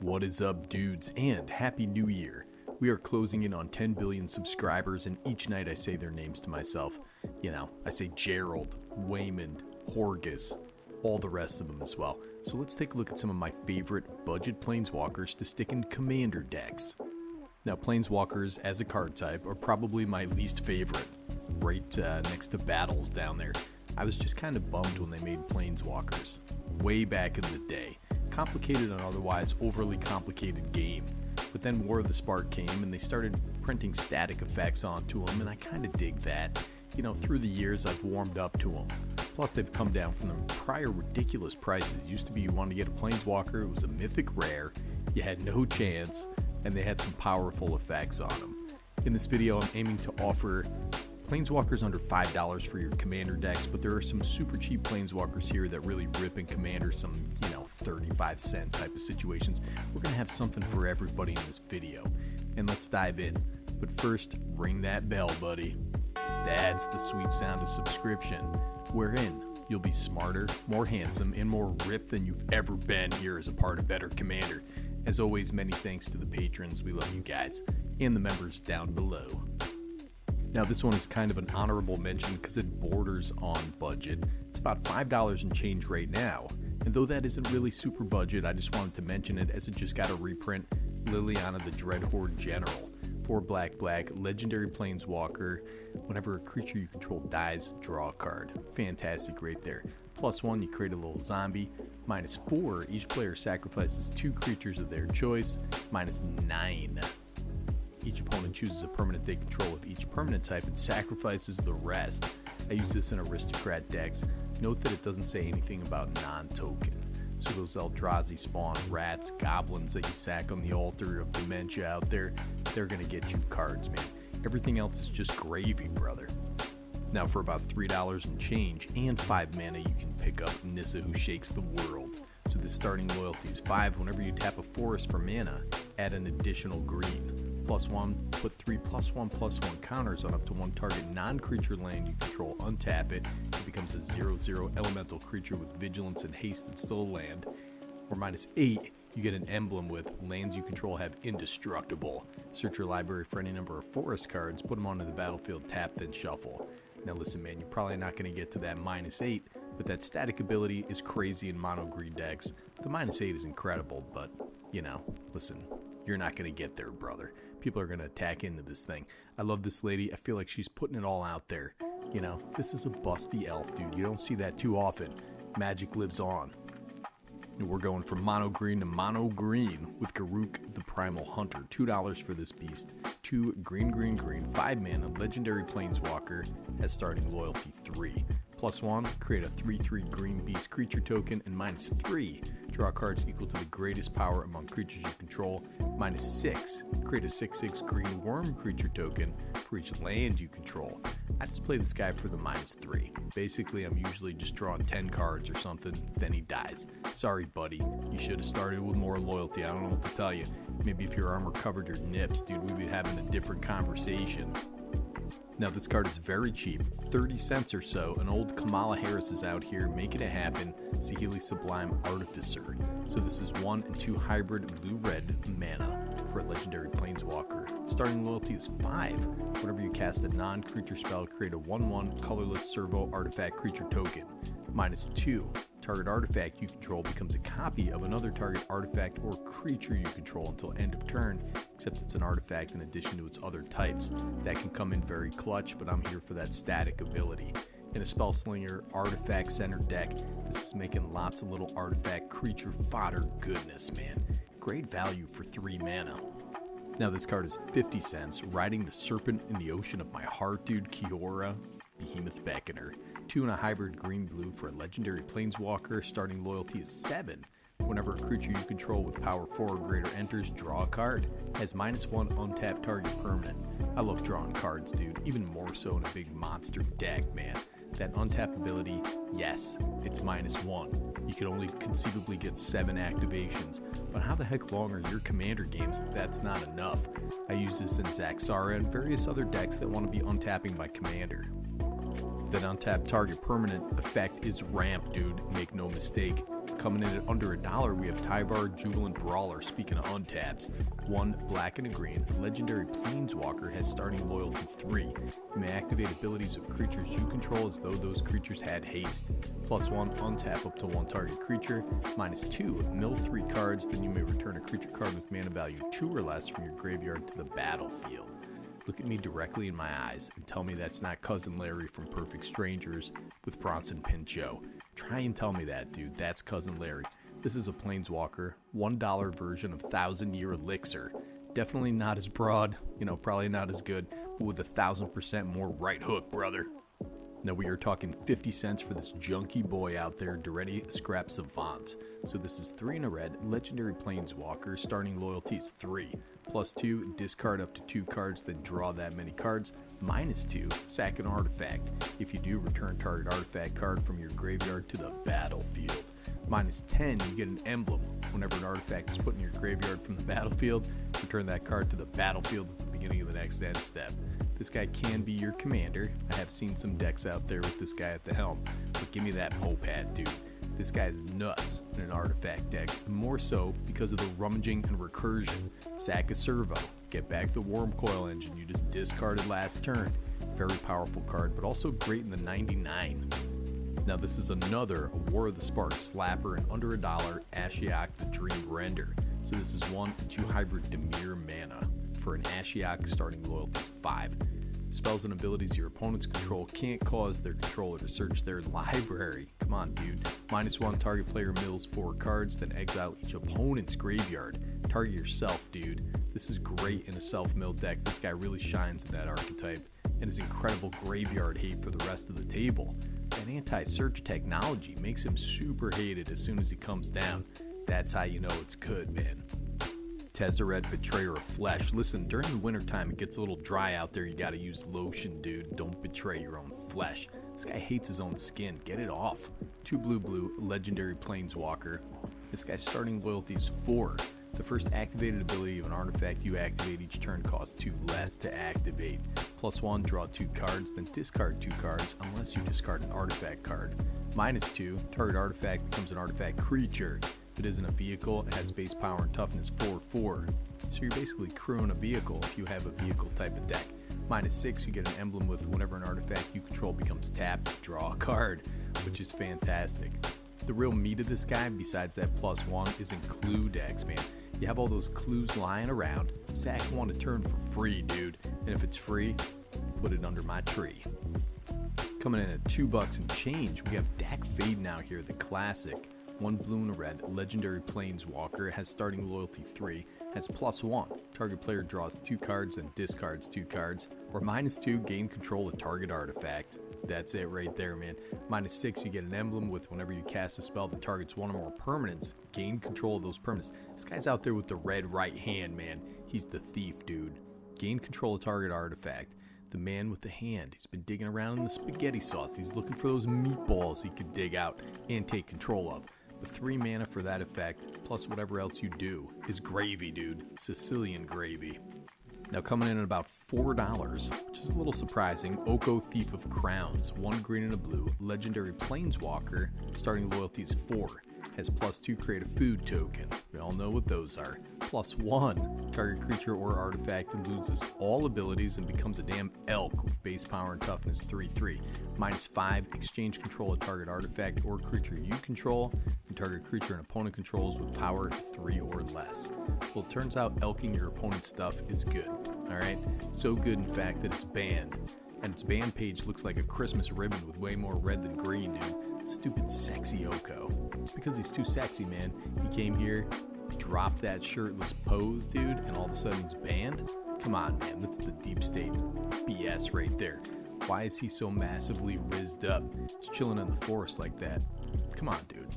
What is up, dudes, and Happy New Year. We are closing in on 10 billion subscribers, and each night I say their names to myself. You know, I say Gerald, Waymond, Horgus, all the rest of them as well. So let's take a look at some of my favorite budget Planeswalkers to stick in commander decks. Now, Planeswalkers as a card type are probably my least favorite, right next to Battles down there. I was just kind of bummed when they made Planeswalkers, way back in the day. Complicated and otherwise overly complicated game. But then War of the Spark came and they started printing static effects onto them, and I kind of dig that. You know, through the years I've warmed up to them. Plus they've come down from the prior ridiculous prices. Used to be you wanted to get a Planeswalker, it was a mythic rare, you had no chance, and they had some powerful effects on them. In this video I'm aiming to offer Planeswalkers under $5 for your commander decks, but there are some super cheap Planeswalkers here that really rip in commander, some, 35-cent type of situations. We're going to have something for everybody in this video, and let's dive in. But first, ring that bell, buddy. That's the sweet sound of subscription, wherein you'll be smarter, more handsome, and more ripped than you've ever been here as a part of Better Commander. As always, many thanks to the patrons. We love you guys, and the members down below. Now this one is kind of an honorable mention because it borders on budget. It's about $5 and change right now, and though that isn't really super budget, I just wanted to mention it as it just got a reprint. Liliana the Dreadhorde General, 4 black, legendary Planeswalker. Whenever a creature you control dies, draw a card. Fantastic right there. +1, you create a little zombie. -4, each player sacrifices 2 creatures of their choice. -9. Each opponent chooses a permanent they control of each permanent type and sacrifices the rest. I use this in Aristocrat decks. Note that it doesn't say anything about non-token. So those Eldrazi spawn, rats, goblins that you sack on the altar of Dementia out there, they're going to get you cards, man. Everything else is just gravy, brother. Now for about $3 and change and 5 mana, you can pick up Nissa, who shakes the world. So the starting loyalty is 5. Whenever you tap a forest for mana, add an additional green. +1, put 3 +1/+1 counters on up to 1 target non-creature land you control, untap it, it becomes a 0/0 elemental creature with vigilance and haste that's still a land. Or -8, you get an emblem with lands you control have indestructible. Search your library for any number of forest cards, put them onto the battlefield, tap, then shuffle. Now listen, man, you're probably not going to get to that -8, but that static ability is crazy in mono green decks. The -8 is incredible, but, listen, you're not going to get there, brother. People are going to attack into this thing. I love this lady. I feel like she's putting it all out there. This is a busty elf, dude. You don't see that too often. Magic lives on. And we're going from mono green to mono green with Garoo the Primal Hunter. $2 for this beast. 2 green, 5 mana, legendary Planeswalker, has starting loyalty 3. +1, create a 3/3 green beast creature token, and -3, draw cards equal to the greatest power among creatures you control. -6, create a 6/6 green worm creature token for each land you control. I just play this guy for the -3. Basically, I'm usually just drawing 10 cards or something, then he dies. Sorry, buddy. You should have started with more loyalty. I don't know what to tell you. Maybe if your armor covered your nips, dude, we'd be having a different conversation. Now this card is very cheap, 30 cents or so. An old Kamala Harris is out here making it happen. Saheeli Sublime Artificer. So this is 1 and 2 hybrid blue-red mana for a legendary Planeswalker. Starting loyalty is 5. Whenever you cast a non-creature spell, create a 1/1 colorless servo artifact creature token. -2. Target artifact you control becomes a copy of another target artifact or creature you control until end of turn, except it's an artifact in addition to its other types. That can come in very clutch, but I'm here for that static ability. In a Spellslinger artifact center deck, this is making lots of little artifact creature fodder goodness, man. Great value for 3 mana. Now this card is 50 cents, riding the serpent in the ocean of my heart, dude. Kiora Behemoth Beckoner. 2 and a hybrid green-blue for a legendary Planeswalker. Starting loyalty is 7. Whenever a creature you control with power 4 or greater enters, draw a card. Has -1 untapped target permanent. I love drawing cards, dude. Even more so in a big monster deck, man. That untap ability, yes, it's -1. You can only conceivably get 7 activations, but how the heck long are your commander games? That's not enough. I use this in Zaxara and various other decks that want to be untapping my commander. That untapped target permanent effect is ramp, dude, make no mistake. Coming in at under $1, we have Tyar J Brawler. Speaking of untaps, 1 black and a green, legendary Planeswalker, has starting loyalty 3. You may activate abilities of creatures you control as though those creatures had haste. +1, untap up to 1 target creature. -2, mill 3 cards, then you may return a creature card with mana value 2 or less from your graveyard to the battlefield. Look at me directly in my eyes and tell me that's not Cousin Larry from Perfect Strangers with Bronson Pinchot. Try and tell me that, dude. That's Cousin Larry. This is a Planeswalker, $1 version of 1,000-Year Elixir. Definitely not as broad, probably not as good, but with 1,000% more right hook, brother. Now we are talking 50 cents for this junky boy out there, Duretti Scrap Savant. So this is 3 in a red, legendary Planeswalker, starting loyalty is 3. +2, discard up to 2 cards, then draw that many cards. -2, sack an artifact. If you do, return target artifact card from your graveyard to the battlefield. -10, you get an emblem. Whenever an artifact is put in your graveyard from the battlefield, return that card to the battlefield at the beginning of the next end step. This guy can be your commander. I have seen some decks out there with this guy at the helm, but give me that Pope hat, dude. This guy's nuts in an artifact deck, more so because of the rummaging and recursion. Sack a servo, get back the worm coil engine you just discarded last turn. Very powerful card, but also great in the 99. Now this is another War of the Sparks slapper and under $1, Ashak the Dream Render. So this is 1 and 2 hybrid Dimir mana. For an Ashak, starting loyalty is 5. Spells and abilities your opponents control can't cause their controller to search their library. Come on, dude. -1, target player mills 4 cards, then exile each opponent's graveyard. Target yourself, dude. This is great in a self-mill deck. This guy really shines in that archetype, and his incredible graveyard hate for the rest of the table. That anti-search technology makes him super hated as soon as he comes down. That's how you know it's good, man. Tezzeret, Betrayer of Flesh. Listen, during the wintertime, it gets a little dry out there. You gotta use lotion, dude. Don't betray your own flesh. This guy hates his own skin. Get it off. 2 blue, legendary Planeswalker. This guy's starting loyalty is 4. The first activated ability of an artifact you activate each turn costs 2 less to activate. +1, draw 2 cards, then discard 2 cards unless you discard an artifact card. -2, target artifact becomes an artifact creature. If it isn't a vehicle, it has base power and toughness 4/4. So you're basically crewing a vehicle if you have a vehicle type of deck. -6, you get an emblem with whenever an artifact you control becomes tapped, draw a card, which is fantastic. The real meat of this guy, besides that +1, is in clue decks, man. You have all those clues lying around, sack 1 a turn for free, dude. And if it's free, put it under my tree. Coming in at $2 and change, we have Dak Faden out here, the classic. 1 blue and a red, legendary Planeswalker, has starting loyalty 3, has +1. Target player draws 2 cards and discards 2 cards, or -2, gain control of target artifact. That's it right there, man. -6, you get an emblem with whenever you cast a spell that targets 1 or more permanents, gain control of those permanents. This guy's out there with the red right hand, man. He's the thief, dude. Gain control of target artifact. The man with the hand. He's been digging around in the spaghetti sauce. He's looking for those meatballs he could dig out and take control of. The 3 mana for that effect, plus whatever else you do, is gravy, dude. Sicilian gravy. Now coming in at about $4, which is a little surprising, Oko Thief of Crowns. 1 green and a blue, legendary Planeswalker, starting loyalty is 4. Has +2, create a food token. We all know what those are. +1, target creature or artifact that loses all abilities and becomes a damn elk with base power and toughness 3/3. -5, exchange control of target artifact or creature you control, and target creature and opponent controls with power 3 or less. Well, it turns out elking your opponent's stuff is good. Alright? So good, in fact, that it's banned. And its ban page looks like a Christmas ribbon with way more red than green, dude. Stupid sexy Oko. It's because he's too sexy, man. He came here, dropped that shirtless pose, dude, and all of a sudden he's banned? Come on, man. That's the deep state BS right there. Why is he so massively rizzed up? He's chilling in the forest like that. Come on, dude.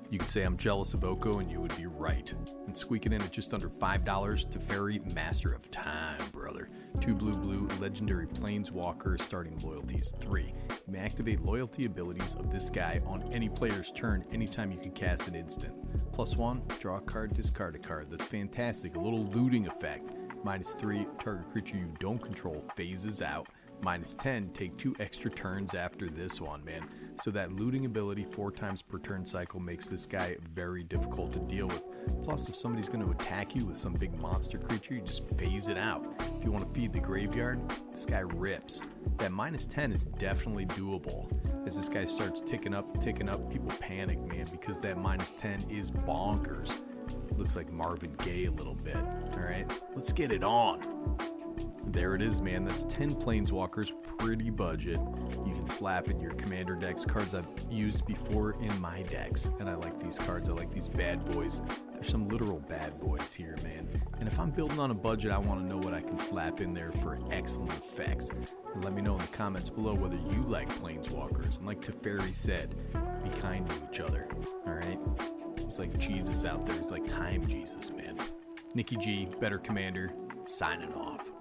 You could say I'm jealous of Oko and you would be right. And squeaking in at just under $5, Teferi, Master of Time, brother. 2 blue, legendary Planeswalker, starting loyalty is 3. You may activate loyalty abilities of this guy on any player's turn anytime you can cast an instant. +1, draw a card, discard a card. That's fantastic. A little looting effect. -3, target creature you don't control phases out. -10, take 2 extra turns after this one, man. So that looting ability 4 times per turn cycle makes this guy very difficult to deal with. Plus, if somebody's going to attack you with some big monster creature, you just phase it out. If you want to feed the graveyard, this guy rips. That -10 is definitely doable. As this guy starts ticking up, people panic, man, because that -10 is bonkers. Looks like Marvin Gaye a little bit. All right, let's get it on. There it is, man. That's 10 Planeswalkers, pretty budget. You can slap in your commander decks, cards I've used before in my decks. And I like these cards. I like these bad boys. There's some literal bad boys here, man. And if I'm building on a budget, I want to know what I can slap in there for excellent effects. And let me know in the comments below whether you like Planeswalkers. And like Teferi said, be kind to each other, all right? He's like Jesus out there. He's like Time Jesus, man. Nikki G, Better Commander, signing off.